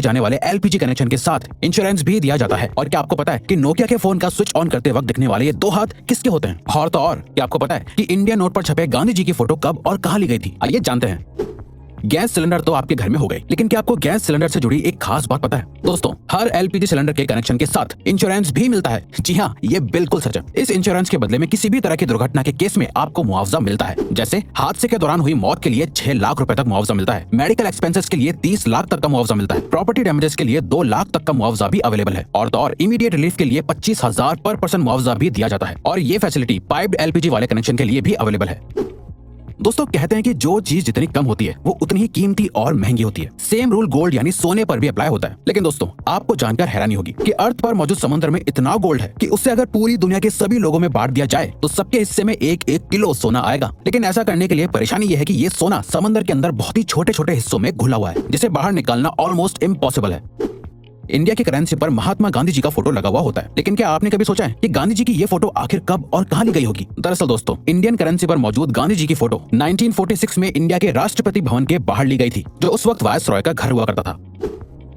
जाने वाले LPG connection के साथ इंश्योरेंस भी दिया जाता है। और क्या आपको पता है कि नोकिया के फोन का स्विच ऑन करते वक्त दिखने वाले ये 2 हाथ किसके होते हैं? और तो और क्या आपको पता है कि इंडिया नोट पर छपे गांधी जी की फोटो कब और कहां ली गई थी? आइए जानते हैं। गैस सिलेंडर तो आपके घर में हो गए, लेकिन क्या आपको गैस सिलेंडर से जुड़ी एक खास बात पता है? दोस्तों, हर एलपीजी सिलेंडर के कनेक्शन के साथ इंश्योरेंस भी मिलता है। जी हाँ, ये बिल्कुल सच है। इस इंश्योरेंस के बदले में किसी भी तरह की दुर्घटना के केस में आपको मुआवजा मिलता है। जैसे हादसे के दौरान हुई मौत के लिए 6 लाख रुपए तक मुआवजा मिलता है। मेडिकल एक्सपेंसेस के लिए 30 लाख तक का मुआवजा मिलता है। प्रॉपर्टी डैमेजेस के लिए 2 लाख तक का मुआवजा भी अवेलेबल है। और तो और इमीडिएट रिलीफ के लिए 25,000 पर पर्सन मुआवजा भी दिया जाता है। और ये फैसिलिटी पाइप्ड एलपीजी वाले कनेक्शन के लिए भी अवेलेबल है। दोस्तों, कहते हैं कि जो चीज जितनी कम होती है वो उतनी ही कीमती और महंगी होती है। सेम रूल गोल्ड यानी सोने पर भी अप्लाई होता है। लेकिन दोस्तों, आपको जानकर हैरानी होगी कि अर्थ पर मौजूद समुद्र में इतना गोल्ड है कि उससे अगर पूरी दुनिया के सभी लोगों में बांट दिया जाए तो सबके हिस्से में 1-1 किलो सोना आएगा। लेकिन ऐसा करने के लिए परेशानी ये है कि ये सोना समंदर के अंदर बहुत ही छोटे-छोटे हिस्सों में घुला हुआ है, जिसे बाहर निकालना ऑलमोस्ट इम्पॉसिबल है। इंडिया की करेंसी पर महात्मा गांधी जी का फोटो लगा हुआ होता है, लेकिन क्या आपने कभी सोचा है कि गांधी जी की ये फोटो आखिर कब और कहां ली गई होगी? दरअसल दोस्तों, इंडियन करेंसी पर मौजूद गांधी जी की फोटो 1946 में इंडिया के राष्ट्रपति भवन के बाहर ली गई थी, जो उस वक्त वायसरॉय का घर हुआ करता था।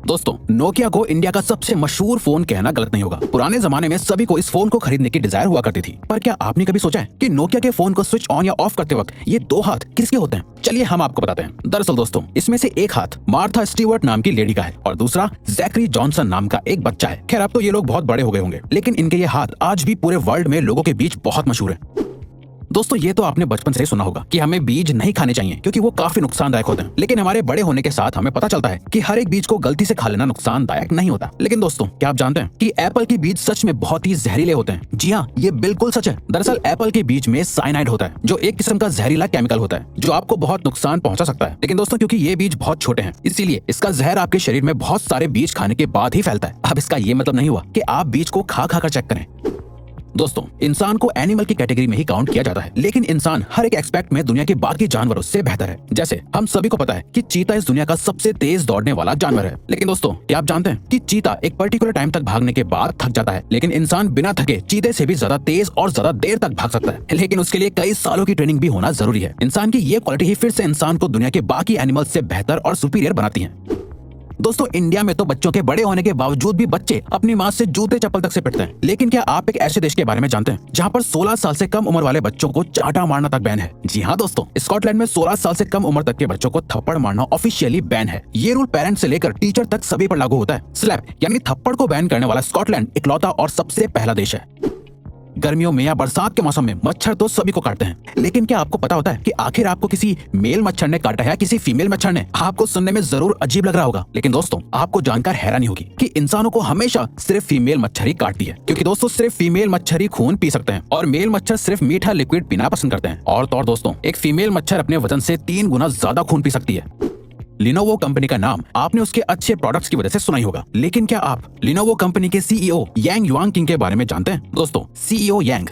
दोस्तों, नोकिया को इंडिया का सबसे मशहूर फोन कहना गलत नहीं होगा। पुराने जमाने में सभी को इस फोन को खरीदने की डिजायर हुआ करती थी। पर क्या आपने कभी सोचा है कि नोकिया के फोन को स्विच ऑन या ऑफ करते वक्त ये 2 हाथ किसके होते हैं? चलिए हम आपको बताते हैं। दरअसल दोस्तों, इसमें से एक हाथ मार्था स्टीवर्ट नाम की लेडी का है और दूसरा जैकरी जॉनसन नाम का एक बच्चा है। खैर, अब तो ये लोग बहुत बड़े हो गए होंगे, लेकिन इनके ये हाथ आज भी पूरे वर्ल्ड में लोगों के बीच बहुत मशहूर है। दोस्तों, ये तो आपने बचपन से ही सुना होगा कि हमें बीज नहीं खाने चाहिए क्योंकि वो काफी नुकसानदायक होते हैं। लेकिन हमारे बड़े होने के साथ हमें पता चलता है कि हर एक बीज को गलती से खा लेना नुकसानदायक नहीं होता। लेकिन दोस्तों, क्या आप जानते हैं कि एप्पल के बीज सच में बहुत ही जहरीले होते हैं? जी हाँ, ये बिल्कुल सच है। दरअसल एप्पल के बीज में साइनाइड होता है, जो एक किस्म का जहरीला केमिकल होता है जो आपको बहुत नुकसान पहुंचा सकता है। लेकिन दोस्तों, क्योंकि ये बीज बहुत छोटे हैं, इसीलिए इसका जहर आपके शरीर में बहुत सारे बीज खाने के बाद ही फैलता है। अब इसका ये मतलब नहीं हुआ कि आप बीज को खा खा कर चेक करें। दोस्तों, इंसान को एनिमल की कैटेगरी में ही काउंट किया जाता है, लेकिन इंसान हर एक एस्पेक्ट में दुनिया के बाकी जानवरों से बेहतर है। जैसे हम सभी को पता है कि चीता इस दुनिया का सबसे तेज दौड़ने वाला जानवर है। लेकिन दोस्तों, क्या आप जानते हैं कि चीता एक पर्टिकुलर टाइम तक भागने के बाद थक जाता है, लेकिन इंसान बिना थके चीते से भी ज्यादा तेज और ज्यादा देर तक भाग सकता है। लेकिन उसके लिए कई सालों की ट्रेनिंग भी होना जरूरी है। इंसान की ये क्वालिटी ही फिर से इंसान को दुनिया के बाकी एनिमल्स से बेहतर और सुपीरियर बनाती है। दोस्तों, इंडिया में तो बच्चों के बड़े होने के बावजूद भी बच्चे अपनी माँ से जूते चप्पल तक से पिटते हैं। लेकिन क्या आप एक ऐसे देश के बारे में जानते हैं जहाँ पर 16 साल से कम उम्र वाले बच्चों को चांटा मारना तक बैन है? जी हाँ दोस्तों, स्कॉटलैंड में 16 साल से कम उम्र तक के बच्चों को थप्पड़ मारना ऑफिशियली बैन है। ये रूल पेरेंट्स से लेकर टीचर तक सभी पर लागू होता है। स्लैप यानी थप्पड़ को बैन करने वाला स्कॉटलैंड इकलौता और सबसे पहला देश है। गर्मियों में या बरसात के मौसम में मच्छर तो सभी को काटते हैं, लेकिन क्या आपको पता होता है कि आखिर आपको किसी मेल मच्छर ने काटा है या किसी फीमेल मच्छर ने? आपको सुनने में जरूर अजीब लग रहा होगा, लेकिन दोस्तों, आपको जानकर हैरानी होगी कि इंसानों को हमेशा सिर्फ फीमेल मच्छर ही काटती है। क्योंकि दोस्तों, सिर्फ फीमेल मच्छर ही खून पी सकते हैं और मेल मच्छर सिर्फ मीठा लिक्विड पीना पसंद करते हैं। और तो और दोस्तों, एक फीमेल मच्छर अपने वजन से 3 गुना ज्यादा खून पी सकती है। लिनोवो कंपनी का नाम आपने उसके अच्छे प्रोडक्ट्स की वजह से सुना ही होगा, लेकिन क्या आप लिनोवो कंपनी के सीईओ यांग युआंग किंग के बारे में जानते हैं? दोस्तों, सीईओ यांग